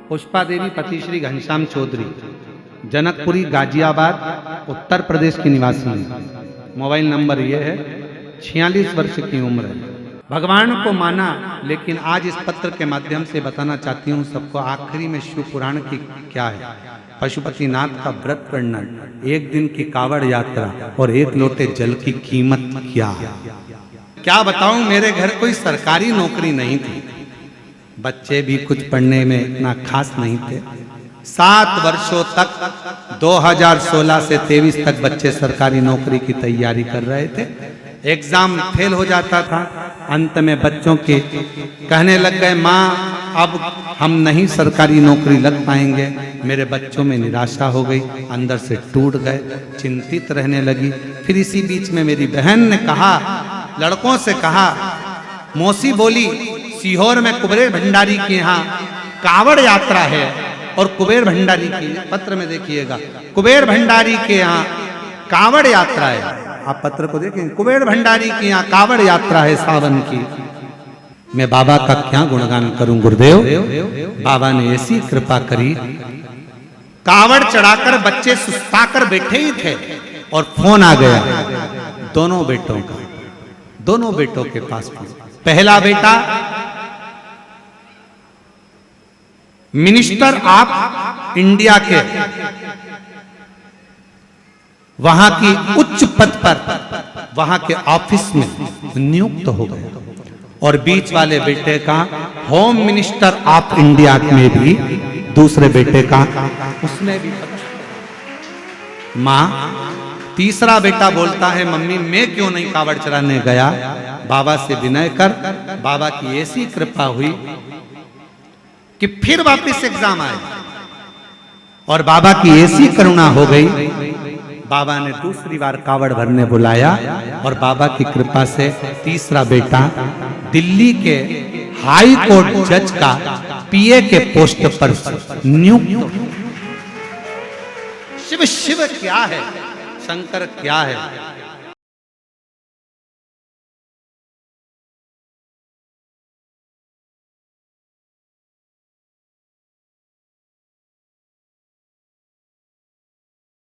पुष्पा देवी पति श्री घनश्याम चौधरी, जनकपुरी गाजियाबाद उत्तर प्रदेश की निवासी हैं। मोबाइल नंबर ये है, 46 वर्ष की उम्र है। भगवान को माना, लेकिन आज इस पत्र के माध्यम से बताना चाहती हूँ सबको आखिरी में शिव पुराण की क्या है। पशुपतिनाथ का व्रत वर्णन, एक दिन की कावड़ यात्रा और एक लोटे जल की कीमत क्या है। क्या बताऊं, मेरे घर कोई सरकारी नौकरी नहीं थी, बच्चे भी कुछ पढ़ने में इतना खास नहीं थे। 7 वर्षों तक 2016 से 23 तक बच्चे सरकारी नौकरी की तैयारी कर रहे थे। एग्जाम फेल हो जाता था, अंत में बच्चों के कहने लग गए, माँ अब हम नहीं सरकारी नौकरी लग पाएंगे। मेरे बच्चों में निराशा हो गई, अंदर से टूट गए, चिंतित रहने लगी। फिर इसी बीच में मेरी बहन ने कहा, लड़कों से कहा, मौसी बोली सीहोर में कुबेर भंडारी के यहाँ कावड़ यात्रा है, और कुबेर भंडारी की पत्र में देखिएगा, कुबेर भंडारी के यहाँ कावड़ यात्रा है। आप पत्र को देखें, कुबेर भंडारी की यहाँ कावड़ यात्रा है सावन की। मैं बाबा का क्या गुणगान करूं गुरुदेव, बाबा ने ऐसी कृपा करी, कावड़ चढ़ाकर बच्चे सुस्ताकर बैठे ही थे और फोन आ गया दोनों बेटों का, दोनों बेटों के पास। पहला बेटा मिनिस्टर ऑफ इंडिया के वहां की उच्च पद पर, वहां के ऑफिस में नियुक्त हो गए, और बीच वाले बेटे का होम मिनिस्टर ऑफ इंडिया में भी, दूसरे बेटे का उसमें भी। मां, तीसरा बेटा बोलता है, मम्मी मैं क्यों नहीं कावड़ चढ़ाने गया। बाबा से विनय कर, बाबा की ऐसी कृपा हुई कि फिर वापस एग्जाम आए, और बाबा की ऐसी करुणा हो गई, बाबा ने दूसरी बार कावड़ भरने बुलाया, और बाबा की कृपा से तीसरा बेटा दिल्ली के हाई कोर्ट जज का पीए के पोस्ट पर नियुक्त। शिव शिव क्या है, शंकर क्या है,